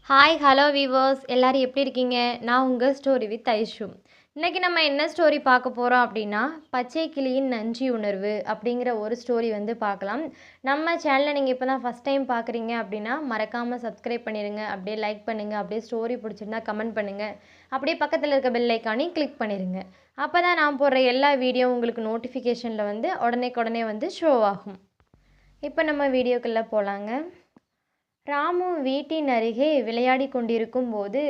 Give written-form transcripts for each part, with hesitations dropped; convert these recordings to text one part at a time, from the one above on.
Hi hello viewers எல்லோரும் எப்படி இருக்கீங்க? நான் உங்கள் ஸ்டோரி வித் ஐஷு. இன்றைக்கி நம்ம என்ன ஸ்டோரி பார்க்க போகிறோம் அப்படின்னா, பச்சை கிளியின் நன்றி உணர்வு அப்படிங்கிற ஒரு ஸ்டோரி பார்க்கலாம். நம்ம சேனலை நீங்கள் இப்போ தான் ஃபஸ்ட் டைம் பார்க்குறீங்க அப்படின்னா மறக்காமல் சப்ஸ்கிரைப் பண்ணிடுங்க, அப்படியே லைக் பண்ணுங்கள், அப்படியே ஸ்டோரி பிடிச்சிருந்தா கமெண்ட் பண்ணுங்கள், அப்படியே பக்கத்தில் இருக்க பெல் ஐக்கானையும் கிளிக் பண்ணிடுங்க. அப்போ தான் நான் போடுற எல்லா வீடியோ உங்களுக்கு நோட்டிஃபிகேஷனில் உடனே ஷோ ஆகும். இப்போ நம்ம வீடியோக்குள்ளே போகலாங்க. ராமு வீட்டின் அருகே விளையாடி கொண்டிருக்கும் போது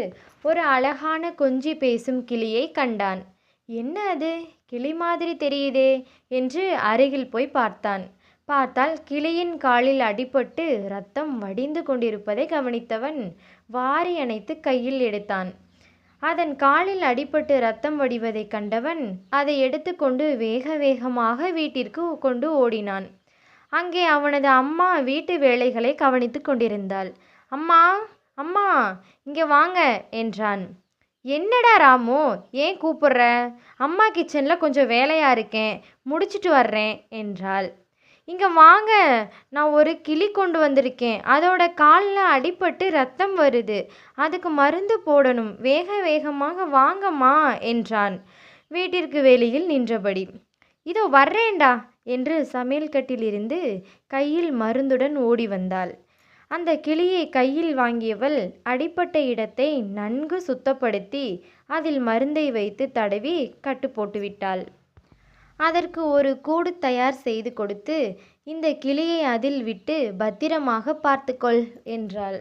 ஒரு அழகான கொஞ்சி பேசும் கிளியை கண்டான். என்ன அது, கிளி மாதிரி தெரியுதே என்று அருகில் போய் பார்த்தால் கிளியின் காலில் அடிபட்டு ரத்தம் வடிந்து கொண்டிருப்பதை கவனித்தவன் வாரி அணைத்து கையில் எடுத்தான். அதன் காலில் அடிபட்டு ரத்தம் வடிவதை கண்டவன் அதை எடுத்துக்கொண்டு வேக வேகமாக வீட்டிற்கு கொண்டு ஓடினான். அங்கே அவனது அம்மா வீட்டு வேலைகளை கவனித்து கொண்டிருந்தாள். அம்மா அம்மா இங்கே வாங்க என்றான். என்னடா ராமு, ஏன் கூப்பிடுற? அம்மா கிச்சனில் கொஞ்சம் வேலையாக இருக்கேன், முடிச்சிட்டு வர்றேன் என்றாள். இங்கே வாங்க, நான் ஒரு கிளி கொண்டு வந்திருக்கேன், அதோட காலில் அடிபட்டு ரத்தம் வருது, அதுக்கு மருந்து போடணும், வேக வேகமாக வாங்கம்மா என்றான் வீட்டிற்கு வெளியில் நின்றபடி. இதோ வர்றேன்டா என்று சமையல் கட்டிலிருந்து கையில் மருந்துடன் ஓடி வந்தாள். அந்த கிளியை கையில் வாங்கியவள் அடிப்பட்ட இடத்தை நன்கு சுத்தப்படுத்தி அதில் மருந்தை வைத்து தடவி கட்டு போட்டுவிட்டாள். அதற்கு ஒரு கூடு தயார் செய்து கொடுத்து இந்த கிளியை அதில் விட்டு பத்திரமாக பார்த்துக்கொள் என்றாள்.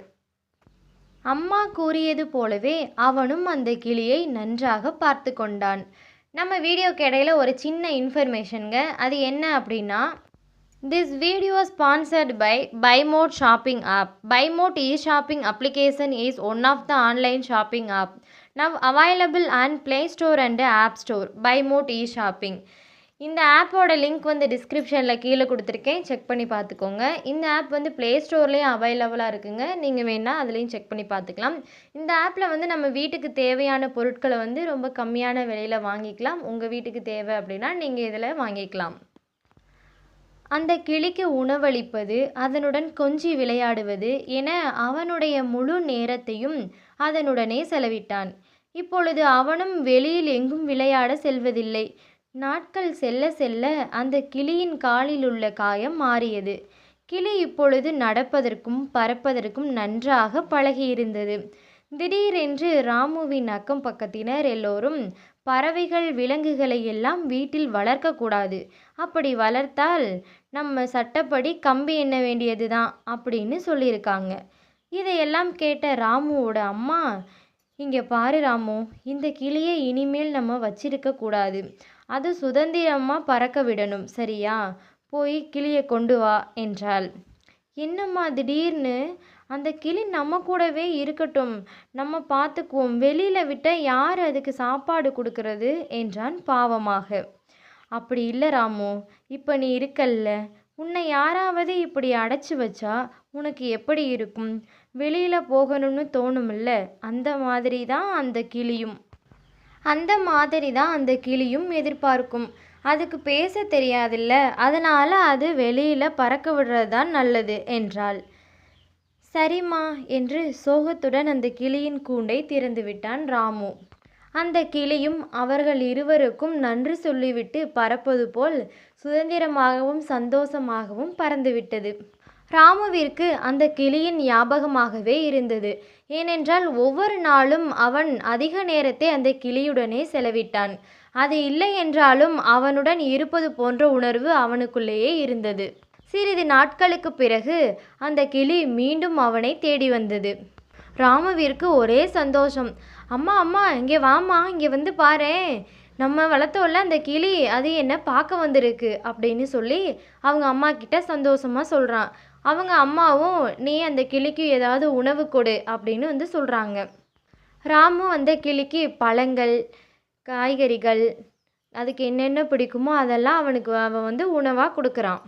அம்மா கூறியது போலவே அவனும் அந்த கிளியை நன்றாக பார்த்து கொண்டான். நம்ம வீடியோக்கு இடையில ஒரு சின்ன இன்ஃபர்மேஷனுங்க. அது என்ன அப்படின்னா, this video sponsored by Bymode shopping app. Bymode e-shopping application is one of the online shopping app now available on Play Store and App Store. பைமோட் e-shopping. இந்த ஆப்போட லிங்க் டிஸ்கிரிப்ஷனில் கீழே கொடுத்துருக்கேன், செக் பண்ணி பார்த்துக்கோங்க. இந்த ஆப் ப்ளே ஸ்டோர்லேயும் அவைலபிளாக இருக்குங்க, நீங்கள் வேணால் அதுலேயும் செக் பண்ணி பார்த்துக்கலாம். இந்த ஆப்பில் நம்ம வீட்டுக்கு தேவையான பொருட்களை ரொம்ப கம்மியான விலையில் வாங்கிக்கலாம். உங்கள் வீட்டுக்கு தேவை அப்படின்னா நீங்கள் இதில் வாங்கிக்கலாம். அந்த கிளிக்கு உணவளிப்பது, அதனுடன் கொஞ்சி விளையாடுவது என அவனுடைய முழு நேரத்தையும் அதனுடனே செலவிட்டான். இப்பொழுது அவனும் வெளியில் எங்கும் விளையாட செல்வதில்லை. நாட்கள் செல்ல செல்ல அந்த கிளியின் காலில் உள்ள காயம் மாறியது. கிளி இப்பொழுது நடப்பதற்கும் பறப்பதற்கும் நன்றாக பழகியிருந்தது. திடீரென்று ராமுவின் அக்கம் பக்கத்தினர் எல்லோரும் பறவைகள் விலங்குகளை எல்லாம் வீட்டில் வளர்க்கக்கூடாது, அப்படி வளர்த்தால் நம்ம சட்டப்படி கம்பி எண்ண வேண்டியது தான் அப்படின்னு சொல்லியிருக்காங்க. இதையெல்லாம் கேட்ட ராமுவோட அம்மா, இங்கே பாரு ராமு, இந்த கிளியை இனிமேல் நம்ம வச்சிருக்க கூடாது, அது சுதந்திரமாக பறக்க விடணும், சரியா? போய் கிளியை கொண்டு வா என்றாள். என்னம்மா திடீர்னு? அந்த கிளி நம்ம கூடவே இருக்கட்டும், நம்ம பார்த்துக்குவோம், வெளியில் விட்டால் யார் அதுக்கு சாப்பாடு கொடுக்கறது என்றான் பாவமாக. அப்படி இல்லை ராமு, இப்போ நீ இருக்கல்ல, உன்னை யாராவது இப்படி அடைச்சி வச்சா உனக்கு எப்படி இருக்கும்? வெளியில் போகணும்னு தோணுமில்ல, அந்த மாதிரி தான் அந்த கிளியும் எதிர்பார்க்கும். அதுக்கு பேச தெரியாதில்ல, அதனால் அது வெளியில் பறக்க விடுறது தான் நல்லது என்றாள். சரிம்மா என்று சோகத்துடன் அந்த கிளியின் கூண்டை திறந்து விட்டான் ராமு. அந்த கிளியும் அவர்கள் இருவருக்கும் நன்றி சொல்லிவிட்டு பறப்பது போல் சுதந்திரமாகவும் சந்தோஷமாகவும் பறந்துவிட்டது. ராமுவிற்கு அந்த கிளியின் ஞாபகமாகவே இருந்தது. ஏனென்றால் ஒவ்வொரு நாளும் அவன் அதிக நேரத்தை அந்த கிளியுடனே செலவிட்டான். அது இல்லை என்றாலும் அவனுடன் இருப்பது போன்ற உணர்வு அவனுக்குள்ளேயே இருந்தது. சிறிது நாட்களுக்கு பிறகு அந்த கிளி மீண்டும் அவனை தேடி வந்தது. ராமுவிற்கு ஒரே சந்தோஷம். அம்மா அம்மா இங்கே வாம்மா, இங்கே பாரேன், நம்ம வளர்த்தோல்ல அந்த கிளி, அது என்ன பார்க்க வந்திருக்கு அப்படின்னு சொல்லி அவங்க அம்மா கிட்ட சந்தோஷமாக சொல்கிறான். அவங்க அம்மாவும் நீ அந்த கிளிக்கு ஏதாவது உணவு கொடு அப்படின்னு சொல்கிறாங்க. ராமு அந்த கிளிக்கு பழங்கள், காய்கறிகள், அதுக்கு என்னென்ன பிடிக்குமோ அதெல்லாம் அவன் உணவாக கொடுக்குறான்.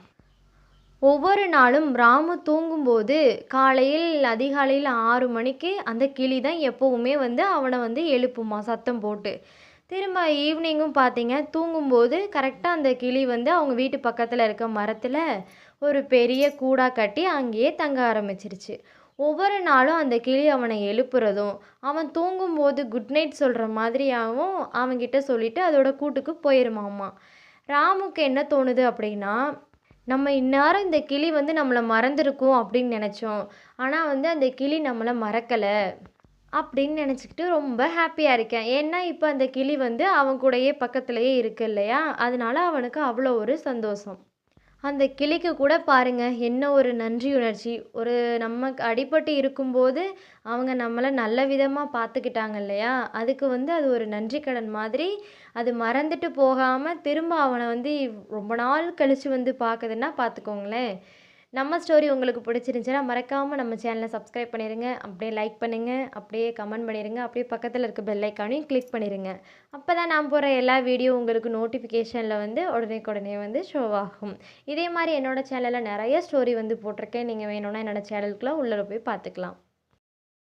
ஒவ்வொரு நாளும் ராமு தூங்கும்போது காலையில் அதிகாலையில் 6 மணிக்கு அந்த கிளி தான் எப்போவுமே அவனை எழுப்புமா சத்தம் போட்டு. திரும்ப ஈவினிங்கும் பார்த்தீங்க, தூங்கும்போது கரெக்டாக அந்த கிளி அவங்க வீட்டு பக்கத்தில் இருக்க மரத்தில் ஒரு பெரிய கூடாக கட்டி அங்கேயே தங்க ஆரம்பிச்சிருச்சு. ஒவ்வொரு நாளும் அந்த கிளி அவனை எழுப்புறதும், அவன் தூங்கும்போது குட் நைட் சொல்கிற மாதிரியாகவும் அவன்கிட்ட சொல்லிட்டு அதோட கூட்டுக்கு போயிருமாமா. ராமுக்கு என்ன தோணுது அப்படின்னா, நம்ம இந்நேரம் இந்த கிளி வந்து நம்மளை மறந்துருக்கும் அப்படின்னு நினச்சோம். ஆனால் வந்து அந்த கிளி நம்மளை மறக்கலை அப்படின்னு நினச்சிக்கிட்டு ரொம்ப ஹாப்பியாக இருக்கேன். ஏன்னா இப்போ அந்த கிளி வந்து அவன் கூடயே பக்கத்துலேயே இருக்கு இல்லையா? அதனால அவனுக்கு அவ்வளோ ஒரு சந்தோஷம். அந்த கிளிக்கு கூட பாருங்க, என்ன ஒரு நன்றி உணர்ச்சி. ஒரு நமக்கு அடிபட்டு இருக்கும்போது, அவங்க நம்மள நல்ல விதமா பார்த்துக்கிட்டாங்க இல்லையா? அதுக்கு வந்து அது ஒரு நன்றி கடன் மாதிரி, அது மறந்துட்டு போகாம, திரும்ப அவன வந்து ரொம்ப நாள் கழிச்சு வந்து பாக்குதுன்னா பார்த்துக்கோங்களேன். நம்ம ஸ்டோரி உங்களுக்கு பிடிச்சிருந்துச்சுன்னா, மறக்காம நம்ம சேனல சப்ஸ்கிரைப் பண்ணிருங்க. அப்படியே லைக் பண்ணுங்க, அப்படியே கமெண்ட் பண்ணிருங்க, அப்படியே பக்கத்துல இருக்க பெல் ஐக்கானையும் கிளிக் பண்ணிருங்க. அப்பதான் நான் போடுற எல்லா வீடியோ உங்களுக்கு நோட்டிஃபிகேஷன்ல வந்து உடனேக்குடனே வந்து ஷோ ஆகும். இதே மாரி என்னோட சேனல்ல நெறைய ஸ்டோரி வந்து போட்டிருக்கேன். நீங்க வேணும்னா என்னோட சேனலுக்குள்ள உள்ள போய் பார்த்துக்கலாம்.